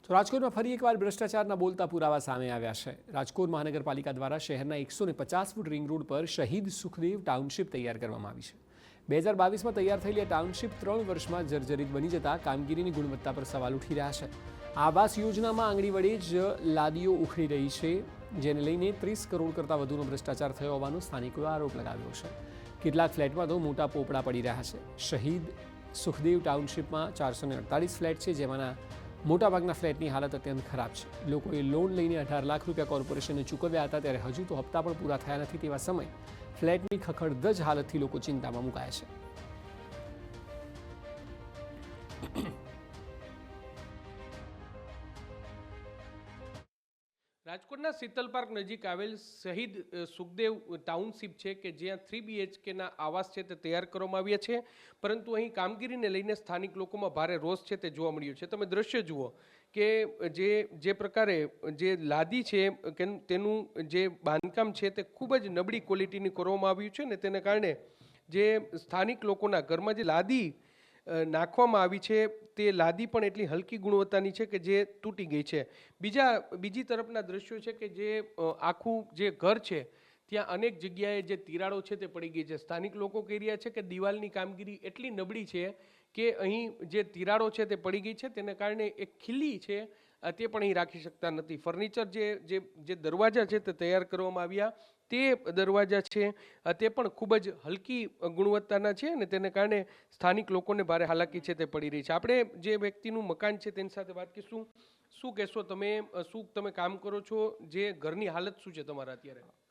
તો રાજકોટમાં ફરી એકવાર ભ્રષ્ટાચારના બોલતા પુરાવા સામે આવ્યા છે। રાજકોટ મહાનગરપાલિકા દ્વારા શહેરના 150 ફૂટ રિંગ રોડ પર શહીદ સુખદેવ ટાઉનશીપ તૈયાર કરવામાં આવી છે। 2022માં તૈયાર થયેલી આ ટાઉનશીપ 3 વર્ષમાં જર્જરિત બની જતા કામગીરીની ગુણવત્તા પર સવાલ ઉઠી રહ્યા છે। આવાસ યોજનામાં આંગળી વડે જ લાદીઓ ઉખડી રહી છે, જેને લઈને 30 કરોડ કરતાં વધુનો ભ્રષ્ટાચાર થયો હોવાનો સ્થાનિકોએ આરોપ લગાવ્યો છે। કેટલાક ફ્લેટમાં તો મોટા પોપડા પડી રહ્યા છે। શહીદ સુખદેવ ટાઉનશીપમાં 448 ફ્લેટ છે, જેમાંના મોટાભાગના ફ્લેટની હાલત અત્યંત ખરાબ છે। લોકોએ લોન લઈને 18 લાખ રૂપિયા કોર્પોરેશનને ચૂકવ્યા હતા, ત્યારે હજુ તો હપ્તા પણ પૂરા થયા નથી। તેવા સમય ફ્લેટની ખખડધજ હાલતથી લોકો ચિંતામાં મુકાયા છે। રાજકોટના શીતલ પાર્ક નજીક આવેલ શહીદ સુખદેવ ટાઉનશીપ છે કે જ્યાં 3 BHKના આવાસ છે તે તૈયાર કરવામાં આવ્યા છે, પરંતુ અહીં કામગીરીને લઈને સ્થાનિક લોકોમાં ભારે રોષ છે તે જોવા મળ્યો છે। તમે દ્રશ્ય જુઓ કે જે પ્રકારે જે લાદી છે કે તેનું જે બાંધકામ છે તે ખૂબ જ નબળી ક્વોલિટીની કરવામાં આવ્યું છે ને તેને કારણે જે સ્થાનિક લોકોના ઘરમાં જે લાદી નાખવામાં આવી છે તે લાદી પણ એટલી હલકી ગુણવત્તાની છે કે જે તૂટી ગઈ છે। બીજી તરફના દ્રશ્યો છે કે જે આખું જે ઘર છે ત્યાં અનેક જગ્યાએ જે તિરાડો છે તે પડી ગઈ છે। સ્થાનિક લોકો કહી રહ્યા છે કે દિવાલની કામગીરી એટલી નબળી છે કે અહીં જે તિરાડો છે તે પડી ગઈ છે, તેને કારણે એક ખીલી છે તે પણ અહીં રાખી શકતા નથી। ફર્નિચર જે દરવાજા છે તે તૈયાર કરવામાં આવ્યા તે દરવાજા છે તે પણ ખૂબ જ હલકી ગુણવત્તાના છે અને તેને કારણે સ્થાનિક લોકોને ભારે હાલાકી છે તે પડી રહી છે। આપણે જે વ્યક્તિનું મકાન છે તેની સાથે વાત કરીશું। શું કહેશો તમે કામ કરો છો, જે ઘરની હાલત શું છે તમારા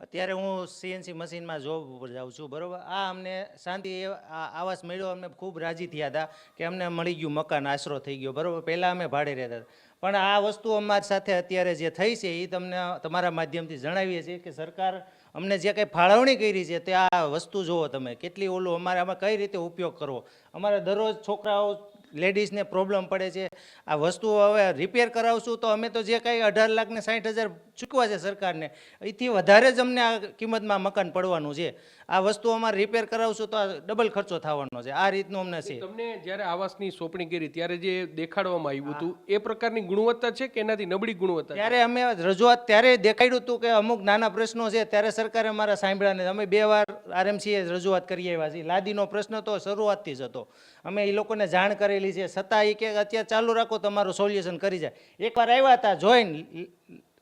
અત્યારે હું CNC મશીનમાં જોબ ઉપર જાઉં છું, બરોબર। આ અમને શાંતિ આવાસ મળ્યો, અમને ખૂબ રાજી થયા હતા કે અમને મળી ગયું મકાન, આશરો થઈ ગયો, બરોબર। પહેલાં અમે ભાડે રહેતા હતા, પણ આ વસ્તુ અમારી સાથે અત્યારે જે થઈ છે એ તમને તમારા માધ્યમથી જણાવીએ છીએ કે સરકાર અમને જે કંઈ ફાળવણી કરી છે તે આ વસ્તુ જુઓ તમે કેટલી અમારે આમાં કઈ રીતે ઉપયોગ કરવો। અમારે દરરોજ છોકરાઓ લેડીઝને પ્રોબ્લેમ પડે છે। આ વસ્તુ હવે રિપેર કરાવશું તો અમે તો જે કંઈ 18 લાખ ને 60,000 ચૂકવા છે સરકારને, એથી વધારે જ અમને આ કિંમતમાં મકાન પડવાનું છે। આ વસ્તુ અમારે રિપેર કરાવશું તો આ ડબલ ખર્ચો થવાનો છે। આ રીતનું અમને છે। તમને જ્યારે આવાસની સોંપણી કરી ત્યારે જે દેખાડવામાં આવ્યું હતું એ પ્રકારની ગુણવત્તા છે કે એનાથી નબળી ગુણવત્તા? ત્યારે અમે રજૂઆત ત્યારે દેખાડ્યું હતું કે અમુક નાના પ્રશ્નો છે, ત્યારે સરકારે અમારા સાંભળ્યા નથી। અમે 2 વાર RMCએ રજૂઆત કરી આવ્યા છીએ। લાદીનો પ્રશ્ન તો શરૂઆતથી જ હતો, અમે એ લોકોને જાણ કરેલી છે, છતાં એ કે અત્યારે ચાલુ રાખો, તમારું સોલ્યુશન કરી જાય। એકવાર આવ્યા હતા, જોઈને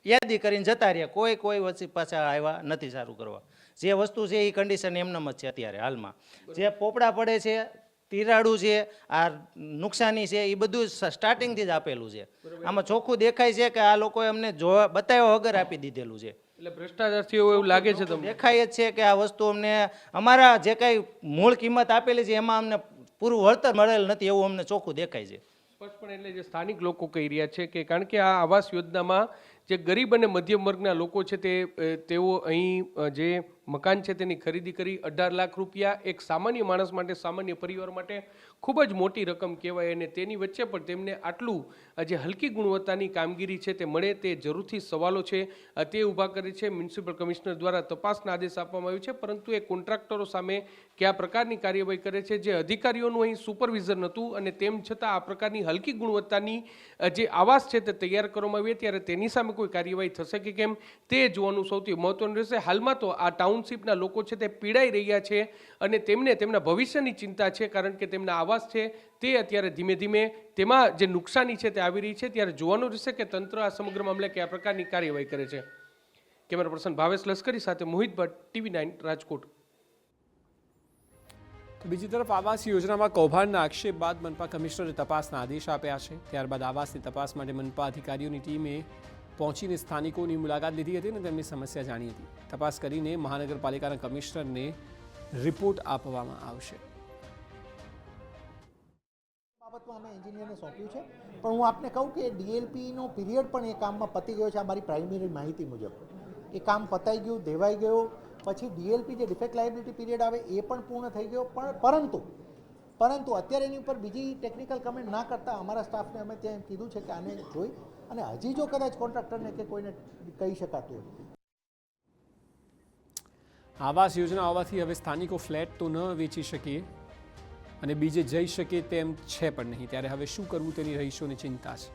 યાદી કરીને જતા રહ્યા, કોઈ વચ્ચે પાછા આવ્યા નથી સારું કરવા। જે વસ્તુ છે એ કન્ડિશન એમનેમ જ છે અત્યારે હાલમાં। જે પોપડા પડે છે, તિરાડું છે, આ નુકસાની છે, એ બધું સ્ટાર્ટિંગથી જ આપેલું છે। આમાં ચોખ્ખું દેખાય છે કે આ લોકોએ અમને જોવા બતાવ્યા વગર આપી દીધેલું છે। એટલે ભ્રષ્ટાચારથી એવું લાગે છે તમને? દેખાય જ છે કે આ વસ્તુ અમને અમારા જે કંઈ મૂળ કિંમત આપેલી છે એમાં અમને પૂરું વળતર મળેલ નથી, એવું અમને ચોખ્ખું દેખાય છે। સ્પષ્ટપણે એટલે જે સ્થાનિક લોકો કહી રહ્યા છે કે કારણ કે આ આવાસ યોજનામાં જે ગરીબ અને મધ્યમ વર્ગના લોકો છે તેઓ અહીં જે મકાન છે તેની ખરીદી કરી 18 લાખ રૂપિયા એક સામાન્ય માણસ માટે, સામાન્ય પરિવાર માટે ખૂબ જ મોટી રકમ કહેવાય, અને તેની વચ્ચે પણ તેમને આટલું જે હલકી ગુણવત્તાની કામગીરી છે તે મળે તે જરૂરથી સવાલો છે તે ઊભા કરે છે। મ્યુનિસિપલ કમિશનર દ્વારા તપાસના આદેશ આપવામાં આવ્યો છે, પરંતુ એ કોન્ટ્રાક્ટરો સામે કયા પ્રકારની કાર્યવાહી કરે છે, જે અધિકારીઓનું અહીં સુપરવિઝન હતું અને તેમ છતાં આ પ્રકારની હલકી ગુણવત્તાની જે આવાસ છે તે તૈયાર કરવામાં આવી ત્યારે તેની સામે કોઈ કાર્યવાહી થશે કે કેમ તે જોવાનું સૌથી મહત્વનું રહેશે। હાલમાં તો આ ટાઉનશીપના લોકો છે તે પીડાઈ રહ્યા છે અને તેમને તેમના ભવિષ્યની ચિંતા છે, કારણ કે તેમના આવાસ છે તે અત્યારે ધીમે ધીમે તેમાં જે નુકસાની છે તે આવી રહી છે। ત્યારે જોવાનું રહેશે કે તંત્ર આ સમગ્ર મામલે કયા પ્રકારની કાર્યવાહી કરે છે। કેમેરા પર્સન ભાવેશ લશ્કરી સાથે મોહિત ભટ્ટ, TV9 રાજકોટ। તો બીજી તરફ આવાસ યોજનામાં કૌભાંડના આક્ષેપ બાદ મનપા કમિશનરે તપાસના આદેશ આપ્યા છે। ત્યારબાદ આવાસની તપાસ માટે મનપા અધિકારીઓની ટીમે પહોંચીને સ્થાનિકોની મુલાકાત લીધી હતી અને તેમની સમસ્યા જાણી હતી। તપાસ કરીને મહાનગરપાલિકાના કમિશનરને રિપોર્ટ આપવામાં આવશે। બાબતમાં અમે એન્જિનિયરને સોંપ્યું છે, પણ હું આપને કહું કે DLPનો પીરિયડ પણ એ કામમાં પતી ગયો છે। આ મારી પ્રાઇમરી માહિતી મુજબ એ કામ પતાઈ ગયું, દેવાઈ ગયો, પછી DLP જે ડિફેક્ટ લાયબિલિટી પીરિયડ આવે એ પણ પૂર્ણ થઈ ગયો, પરંતુ અત્યારે એની ઉપર બીજી ટેકનિકલ કમેન્ટ ના કરતાં અમારા સ્ટાફને અમે ત્યાં કીધું છે કે આને જોઈ અને હજી જો કદાચ કોન્ટ્રાક્ટરને કે કોઈને કહી શકાતું હોય। આવાસ યોજના હોવાથી હવે સ્થાનિકો ફ્લેટ તો ન વેચી શકે અને બીજે જઈ શકે તેમ છે પણ નહીં, ત્યારે હવે શું કરવું તેની રહીશોની ચિંતા છે।